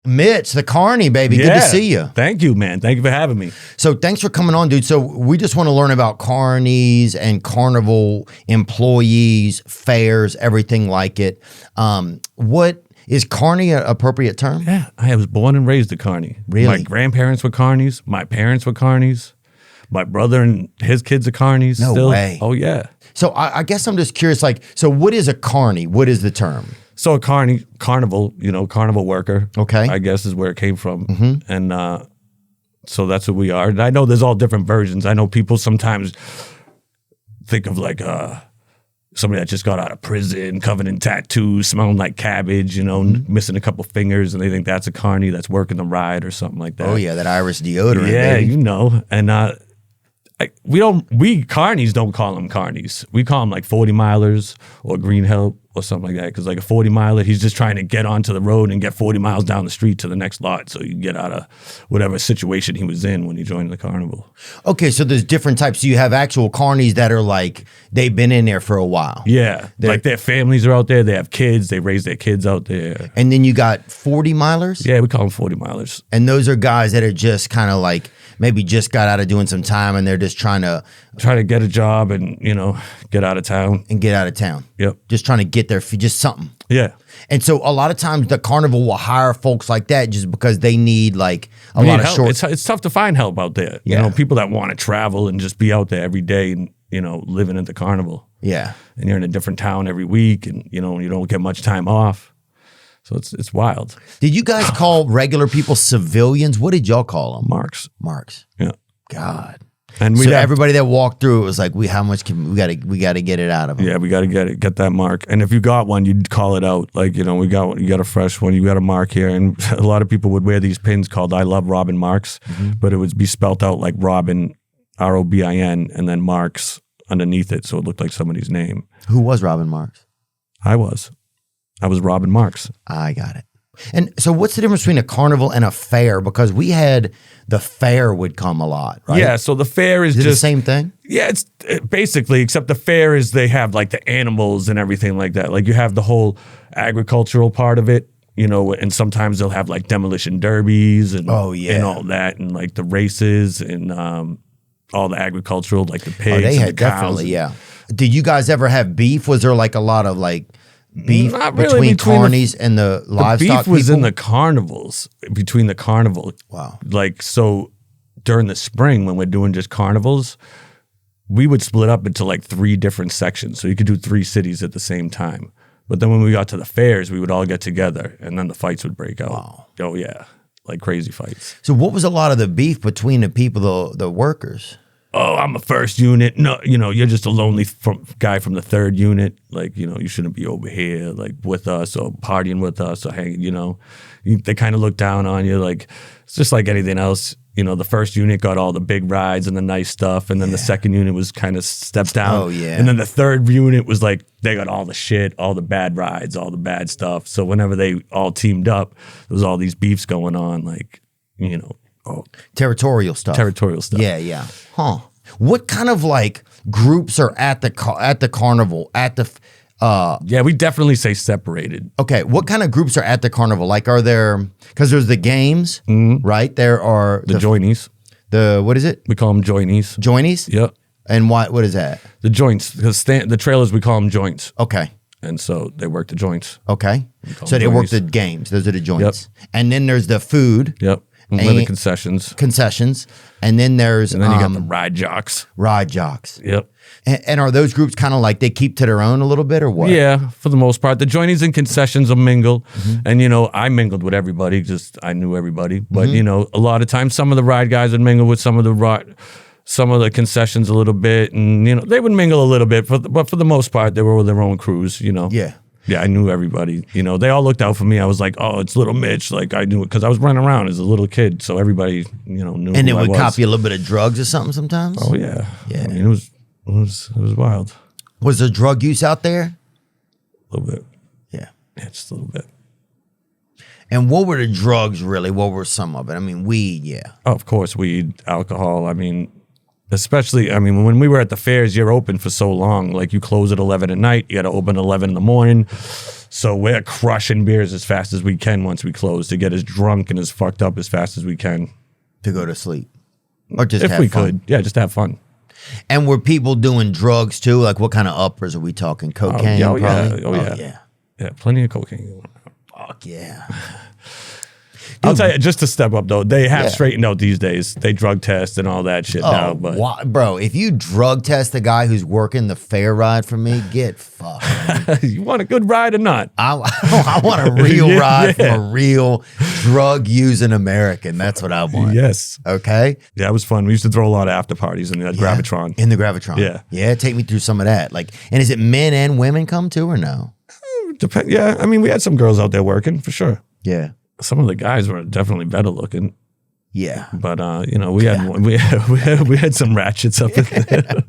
Mitch, the Carny, baby. Good to see you. Thank you, man. Thank you for having me. So thanks for coming on, dude. So we just want to learn about carnies and carnival employees, fairs, everything like it. What is Carny an appropriate term? Yeah, I was born and raised a Carny. Really? My grandparents were Carnies. My parents were Carnies. My brother and his kids are Carnies. No way. Oh, yeah. So I guess I'm just curious, like, so what is a Carny? What is the term? So a carnival, carnival worker. Okay. I guess is where it came from. And so that's what we are. And I know there's all different versions. I know people sometimes think of like somebody that just got out of prison, covered in tattoos, smelling like cabbage, missing a couple fingers, and they think that's a Carny that's working the ride or something like that. Oh, yeah, that Irish deodorant, Yeah, baby. And we Carnies don't call them Carnies. We call them like 40 milers or green help or something like that. Because like a 40 miler, he's just trying to get onto the road and get 40 miles down the street to the next lot, so you can get out of whatever situation he was in when he joined the carnival. Okay, so there's different types. So you have actual Carnies that are like, they've been in there for a while. Yeah, like their families are out there. They have kids. They raise their kids out there. And then you got 40 milers? Yeah, we call them 40 milers. And those are guys that are just kind of like, maybe just got out of doing some time and they're just trying to get a job and, get out of town. And get out of town. Yep. Just trying to get their feet, just something. Yeah. And so a lot of times the carnival will hire folks like that just because they need like a lot of help. short. It's tough to find help out there. Yeah. People that want to travel and just be out there every day and, living at the carnival. Yeah. And you're in a different town every week and, you don't get much time off. So it's wild. Did you guys call regular people civilians? What did y'all call them? Marks. Yeah. God. And so everybody that walked through, it was like, how much can we got to get it out of them? Yeah, we got to get that mark. And if you got one, you'd call it out. Like, you got a fresh one, you got a mark here. And a lot of people would wear these pins called I Love Robin Marks, but it would be spelt out like Robin, Robin, and then Marks underneath it. So it looked like somebody's name. Who was Robin Marks? I was Robin Marks. I got it. And so what's the difference between a carnival and a fair? Because we had the fair would come a lot, right? Yeah, so the fair is just the same thing? Yeah, it's basically, except the fair is they have like the animals and everything like that. Like you have the whole agricultural part of it, and sometimes they'll have like demolition derbies and, and all that, and like the races and all the agricultural, like the pigs they and had the cows. definitely, yeah. Did you guys ever have beef? Was there like a lot of like beef Not really between carnies and the livestock The beef was people? in the carnivals, between the carnival. Wow. Like, so during the spring when we're doing just carnivals, we would split up into like 3 different sections. So you could do 3 cities at the same time. But then when we got to the fairs, we would all get together and then the fights would break out. Wow. Oh, yeah. Like crazy fights. So what was a lot of the beef between the people, the workers? Oh, I'm a first unit. No, you're just a lonely guy from the 3rd unit. Like, you shouldn't be over here, like with us or partying with us or hanging, they kind of look down on you. Like, it's just like anything else. The 1st unit got all the big rides and the nice stuff. And then the 2nd unit was kind of stepped down. Oh, yeah. And then the 3rd unit was like, they got all the shit, all the bad rides, all the bad stuff. So whenever they all teamed up, there was all these beefs going on, like, Territorial stuff. Yeah, yeah. Huh. What kind of like groups are at the carnival at the? Yeah, we definitely say separated. Okay, what kind of groups are at the carnival? Like, are there? Because there's the games, right? There are The joinies. The what is it? We call them joinies. Joinies. Yep. And what is that? The joints, because the trailers, we call them joints. Okay. And so they work the joints. Okay. So they work the games. Those are the joints. Yep. And then there's the food. Yep. And the concessions. Concessions. And then there's you got the ride jocks. Ride jocks. Yep. And are those groups kind of like they keep to their own a little bit or what? Yeah, for the most part. The joinies and concessions will mingle. And, I mingled with everybody, just I knew everybody. But, a lot of times some of the ride guys would mingle with some of the concessions a little bit. And, they would mingle a little bit. But for the most part, they were with their own crews, Yeah. Yeah, I knew everybody. They all looked out for me. I was like, oh, it's little Mitch. Like, I knew it because I was running around as a little kid. So everybody, knew And who it I would was. copy a little bit of drugs or something sometimes? Oh, yeah. Yeah. I mean, it was wild. Was there drug use out there? A little bit. Yeah. Yeah, just a little bit. And what were the drugs really? What were some of it? I mean, weed, yeah. Oh, of course, weed, alcohol. I mean, Especially, I mean, when we were at the fairs, you're open for so long. Like, you close at 11 at night. You got to open at 11 in the morning. So we're crushing beers as fast as we can once we close to get as drunk and as fucked up as fast as we can. To go to sleep. Or just if have we fun. could. Yeah, just have fun. And were people doing drugs too? Like, what kind of uppers are we talking? Cocaine, yeah. probably? Oh, yeah. Yeah. Yeah, plenty of cocaine. Fuck yeah. I'll tell you, just to step up though, they have Yeah. straightened out these days. They drug test and all that shit now. But Bro, if you drug test the guy who's working the fair ride for me, get fucked. you want a good ride or not? I want a real Yeah, ride yeah. from a real drug-using American. That's what I want. Yes. Okay? Yeah, it was fun. We used to throw a lot of after parties in the Gravitron. In the Gravitron. Yeah. Yeah, take me through some of that. Like, and is it men and women come too or no? Yeah, I mean, we had some girls out there working for sure. Yeah. Some of the guys were definitely better looking, Yeah. but you know, we had some ratchets up in there.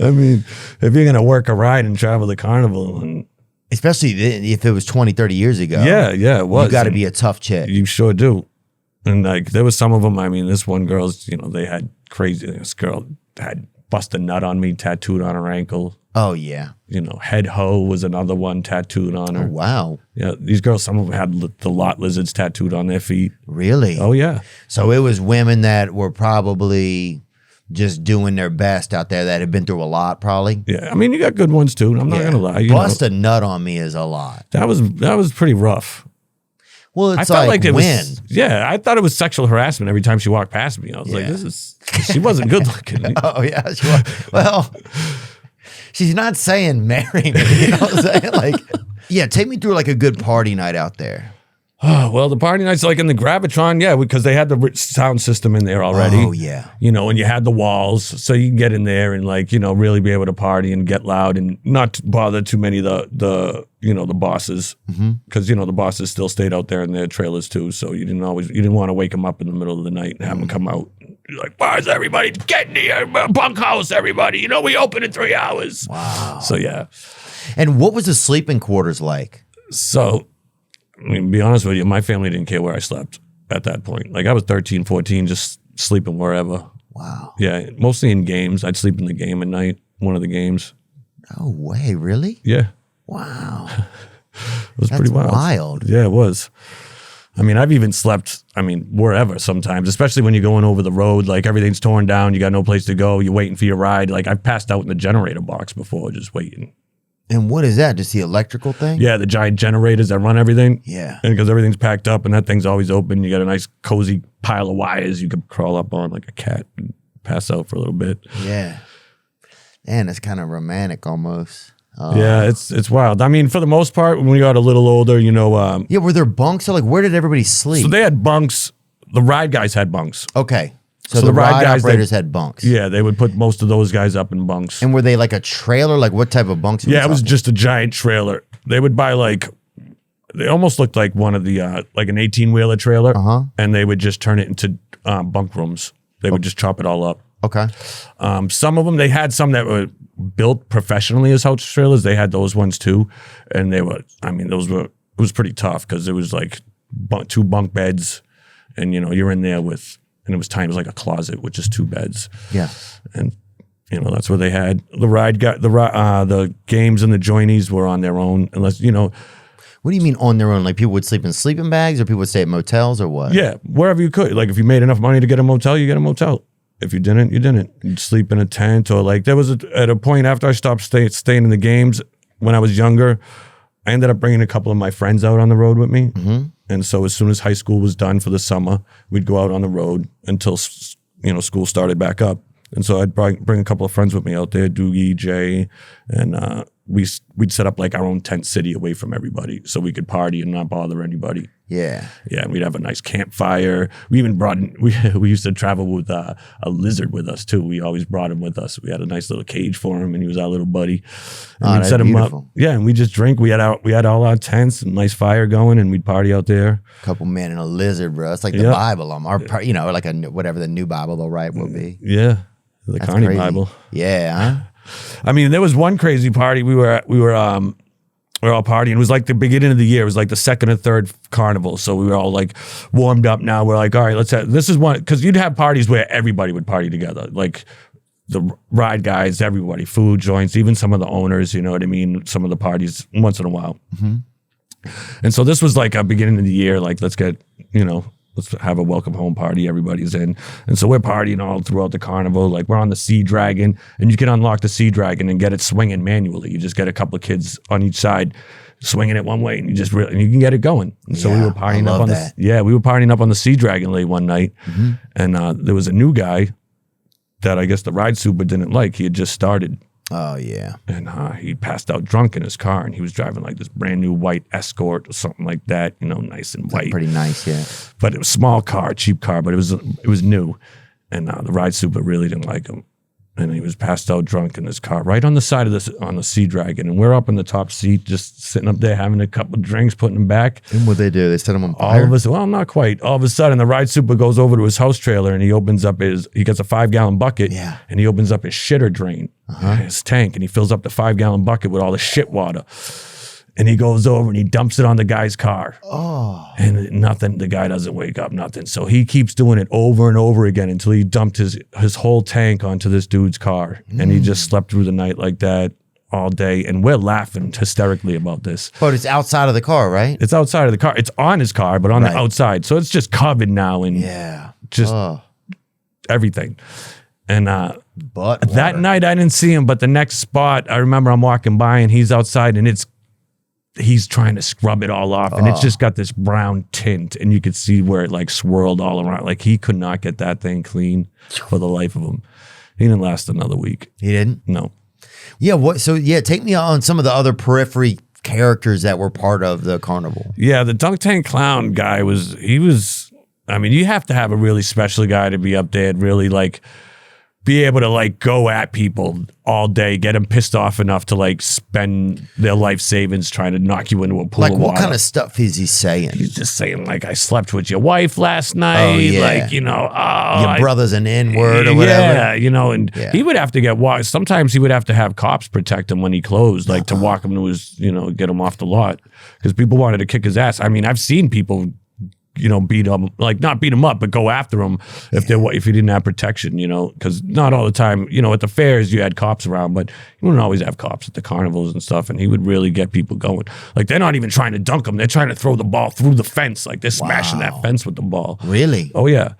I mean, if you're gonna work a ride and travel the carnival, and Especially if it was 20, 30 years ago. yeah, it was. You got to And be a tough chick. You sure do. And like, there was some of them. I mean, this one girl's, you know, they had crazy. This girl had bust a nut on me, tattooed on her ankle. Oh, yeah. You know, head hoe was another one tattooed on her. Oh, wow. Yeah, these girls, some of them had the lot lizards tattooed on their feet. Really? Oh yeah. So it was women that were probably just doing their best out there that had been through a lot, probably. Yeah, I mean, you got good ones too. I'm not gonna lie. You Bust know, a nut on me is a lot. that was pretty rough. Well, it's I felt like it when? was. Yeah, I thought it was sexual harassment every time she walked past me. I was like, Yeah. this is. She wasn't good looking. Oh, yeah. Well, she's not saying marry me. You know what I'm saying? Like, yeah, take me through like a good party night out there. Oh, well, the party nights like in the Gravitron, yeah, because they had the sound system in there already. Oh, yeah. You know, and you had the walls, so you can get in there and like, you know, really be able to party and get loud and not bother too many of the you know, the bosses, because you know the bosses still stayed out there in their trailers too. So you didn't want to wake them up in the middle of the night and have them come out. You're like, where's everybody? Get in here, bunkhouse, everybody. You know, we open in 3 hours. Wow. So yeah. And what was the sleeping quarters like? So, I mean, to be honest with you, my family didn't care where I slept at that point. Like I was 13, 14, just sleeping wherever. Wow. Yeah, mostly in games. I'd sleep in the game at night, one of the games. No way, really? Yeah, Wow. it was That's pretty wild. wild. Yeah, it was. I mean, I've even slept, I mean, wherever sometimes, especially when you're going over the road, like everything's torn down, you got no place to go, you're waiting for your ride. Like I've passed out in the generator box before, just waiting. And what is that? Just the electrical thing? Yeah, the giant generators that run everything. Yeah. And because everything's packed up and that thing's always open, you got a nice cozy pile of wires you could crawl up on like a cat and pass out for a little bit. Yeah. Man, it's kind of romantic almost. Yeah, it's wild. I mean, for the most part, when we got a little older, you know. Yeah, were there bunks? So like, where did everybody sleep? So they had bunks. The ride guys had bunks. Okay. So So the the ride ride guys, operators had bunks. Yeah, they would put most of those guys up in bunks. And were they like a trailer? Like what type of bunks? Yeah, it was just a giant trailer. They would buy like, they almost looked like one of the, like an 18-wheeler trailer. And they would just turn it into bunk rooms. They would just chop it all up. Okay. Some of them, they had some that were built professionally as house trailers. They had those ones too. And they were, I mean, it was pretty tough because it was like 2 bunk beds. And, you know, you're in there with, and it was tiny, it was like a closet with just 2 beds. Yeah. And, you know, that's what they had. The games and the joinies were on their own, unless, you know. What do you mean on their own? Like people would sleep in sleeping bags or people would stay at motels or what? Yeah, wherever you could. Like if you made enough money to get a motel, you get a motel. If you didn't, you didn't. You'd sleep in a tent or like there was at a point after I stopped staying in the games when I was younger, I ended up bringing a couple of my friends out on the road with me. And so as soon as high school was done for the summer, we'd go out on the road until, you know, school started back up. And so I'd bring a couple of friends with me out there, Doogie, Jay, and we'd set up like our own tent city away from everybody so we could party and not bother anybody. Yeah. Yeah, and we'd have a nice campfire. We even brought in, we used to travel with a lizard with us too. We always brought him with us. We had a nice little cage for him, and he was our little buddy. And we'd that's set him up. beautiful. Yeah, and we just drink. We had all our tents and nice fire going, and we'd party out there. Couple men and a lizard, bro. It's like the Yeah. Bible. You know, like whatever the new Bible they'll write will be. Yeah, the That's Carny crazy. Bible. Yeah. Huh? I mean, there was one crazy party we were we're all partying. It was like the beginning of the year. It was like the second or third carnival. So we were all like warmed up now. We're like, all right, this is one, because you'd have parties where everybody would party together. Like the ride guys, everybody, food joints, even some of the owners, you know what I mean? Some of the parties once in a while. And so this was like a beginning of the year, like let's have a welcome home party. Everybody's in. And so we're partying all throughout the carnival. Like we're on the Sea Dragon, and you can unlock the Sea Dragon and get it swinging manually. You just get a couple of kids on each side swinging it one way, and you can get it going. And so we were partying up on we were partying up on the Sea Dragon late one night. And there was a new guy that I guess the ride super didn't like. He had just started. Oh, yeah. And he passed out drunk in his car, and he was driving like this brand new white Escort or something like that, nice and white. Pretty nice, yeah. But it was a small car, cheap car, but it was new. And the ride super really didn't like him. And he was passed out drunk in his car right on the side of on the Sea Dragon. And we're up in the top seat, just sitting up there having a couple of drinks, putting them back. And what they do? They set him on fire? Not quite. All of a sudden, the ride super goes over to his house trailer, and he opens up he gets a 5-gallon bucket, and he opens up his shitter drain, his tank, and he fills up the 5-gallon bucket with all the shit water. And he goes over and he dumps it on the guy's car. Oh. And nothing, the guy doesn't wake up, nothing. So he keeps doing it over and over again until he dumped his whole tank onto this dude's car. And he just slept through the night like that all day. And we're laughing hysterically about this. But it's outside of the car, right? It's outside of the car. It's on his car, but on the outside. So it's just covered now and just everything. And that night I didn't see him, but the next spot, I remember I'm walking by and he's outside, and he's trying to scrub it all off, and it's just got this brown tint, and you could see where it like swirled all around. Like he could not get that thing clean for the life of him. He didn't last another week. He didn't? No. Yeah. Take me on some of the other periphery characters that were part of the carnival. Yeah, the dunk tank clown guy I mean, you have to have a really special guy to be up there and really like be able to like go at people all day, get them pissed off enough to like spend their life savings trying to knock you into a pool of water. Like what kind of stuff is he saying? He's just saying like, I slept with your wife last night. Like, your brother's an N-word or whatever. Yeah, and he would have to get walked. Sometimes he would have to have cops protect him when he closed, like to walk him to his, get him off the lot, because people wanted to kick his ass. I mean, I've seen people beat him, like not beat him up, but go after him if he didn't have protection, because not all the time, at the fairs you had cops around, but you wouldn't always have cops at the carnivals and stuff, and he would really get people going. Like they're not even trying to dunk him, they're trying to throw the ball through the fence, like they're smashing that fence with the ball. Really? Oh yeah.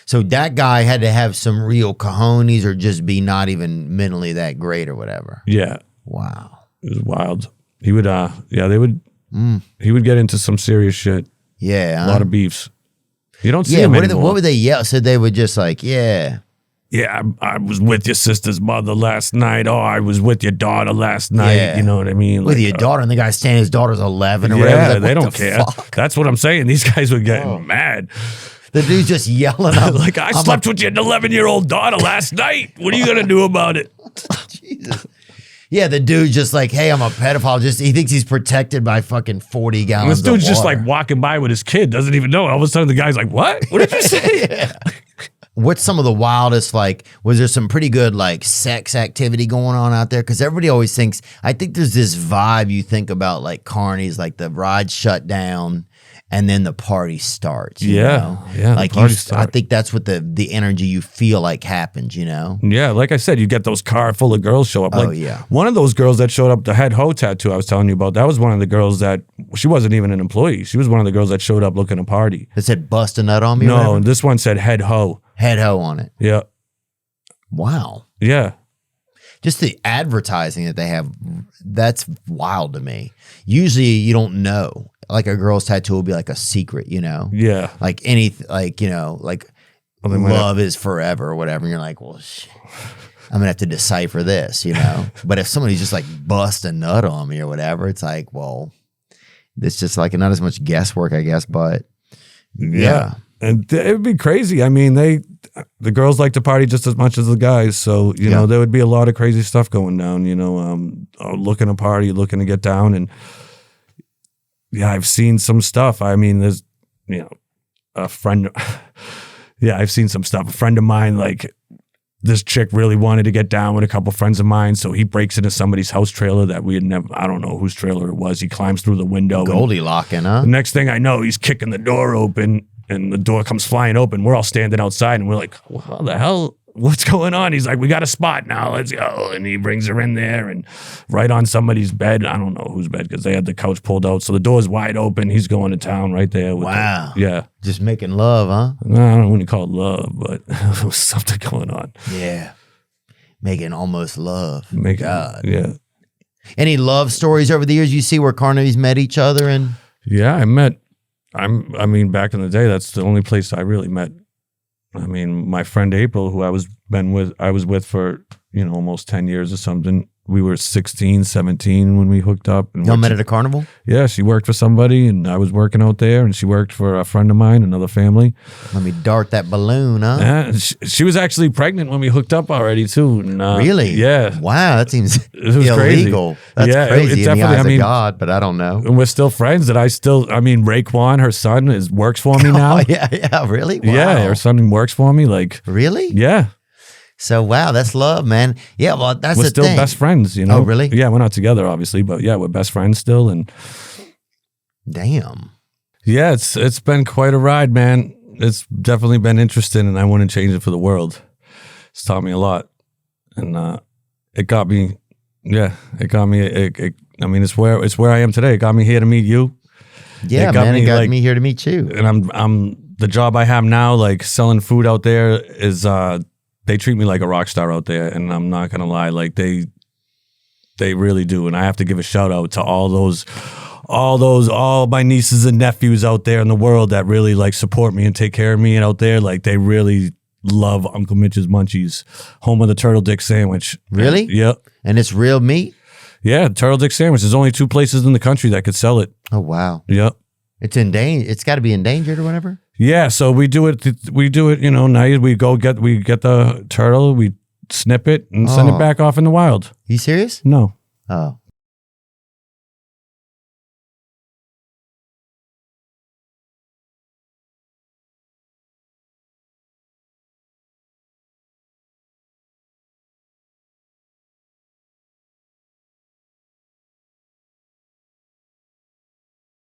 So that guy had to have some real cojones or just be not even mentally that great or whatever. Yeah. Wow. It was wild. He would, he would get into some serious shit. Yeah. A lot of beefs. You don't see him anymore. What would they yell? So they would just like, yeah, I was with your sister's mother last night. Oh, I was with your daughter last night. Yeah. You know what I mean? With your daughter, and the guy's saying his daughter's 11 or whatever. Yeah, they don't care. Fuck? That's what I'm saying. These guys were getting mad. The dude's just yelling out. Like, I slept with your 11-year-old daughter last night. What are you going to do about it? Jesus. Yeah, the dude's just like, hey, I'm a pedophile. He thinks he's protected by fucking 40 gallons This dude's of just water. like walking by with his kid, doesn't even know. All of a sudden the guy's like, what? What did you say? What's some of the wildest, like, was there some pretty good, like, sex activity going on out there? Because everybody always thinks, I think there's this vibe you think about, like, Carnies, like the ride shut down and then the party starts. You know? Like I think that's what the energy you feel like happens, Yeah, like I said, you get those car full of girls show up. Like, yeah. One of those girls that showed up, the head ho tattoo I was telling you about, that was one of the girls that, she wasn't even an employee. She was one of the girls that showed up looking to party. It said bust a nut on me? No, and this one said head ho. Head ho on it. Yeah. Wow. Yeah. Just the advertising that they have, that's wild to me. Usually you don't know. Like a girl's tattoo will be like a secret, Yeah. Like anything, like, love is forever or whatever. And you're like, well, shit, I'm going to have to decipher this, But if somebody's just like bust a nut on me or whatever, it's like, well, it's just like not as much guesswork, I guess, but yeah. And it would be crazy. I mean, the girls like to party just as much as the guys. So, there would be a lot of crazy stuff going down, looking to party, looking to get down. And yeah, I've seen some stuff. I mean, there's, a friend. Yeah, I've seen some stuff. A friend of mine, like, this chick really wanted to get down with a couple friends of mine, so he breaks into somebody's house trailer that we had never, I don't know whose trailer it was. He climbs through the window. Goldilocking, huh? The next thing I know, he's kicking the door open, and the door comes flying open. We're all standing outside, and we're like, well, how the hell? What's going on? He's like, we got a spot now. Let's go. And he brings her in there and right on somebody's bed. I don't know whose bed because they had the couch pulled out. So the door's wide open. He's going to town right there. Wow. Yeah. Just making love, huh? No, I don't want to call it love, but there was something going on. Yeah. Making almost love. God. Yeah. Any love stories over the years you see where Carnies met each other? And yeah, I mean, back in the day, that's the only place I really met. I mean, my friend April, who I was with for, almost 10 years or something. We were 16, 17 when we hooked up. And y'all met at a carnival? Yeah, she worked for somebody and I was working out there, and she worked for a friend of mine, another family. Let me dart that balloon, huh? Yeah, she was actually pregnant when we hooked up already too. And, really? Yeah. Wow, that seems Illegal. illegal. That's crazy in the eyes of God, but I don't know. And we're still friends that Raekwon, her son, works for me now. Oh, yeah, really? Wow. Yeah, her son works for me. Like, really? Yeah. So, wow, that's love, man. Yeah, well, that's the thing. We're still best friends, Oh, really? Yeah, we're not together, obviously, but yeah, we're best friends still. And damn. Yeah, it's been quite a ride, man. It's definitely been interesting, and I wouldn't change it for the world. It's taught me a lot, and it got me. Yeah, it got me. It's where I am today. It got me here to meet you. Yeah, man, it got me here to meet you. And I'm the job I have now, like selling food out there, is they treat me like a rock star out there, and I'm not gonna lie, like they really do. And I have to give a shout out to all my nieces and nephews out there in the world that really like support me and take care of me, and out there, like they really love Uncle Mitch's Munchies, home of the turtle dick sandwich. Really? Yep. And it's real meat? Yeah, turtle dick sandwich. There's only 2 places in the country that could sell it. Oh, wow. Yep. It's it's got to be endangered or whatever? Yeah, so we do it, now we get the turtle, we snip it and send it back off in the wild. You serious? No. Oh.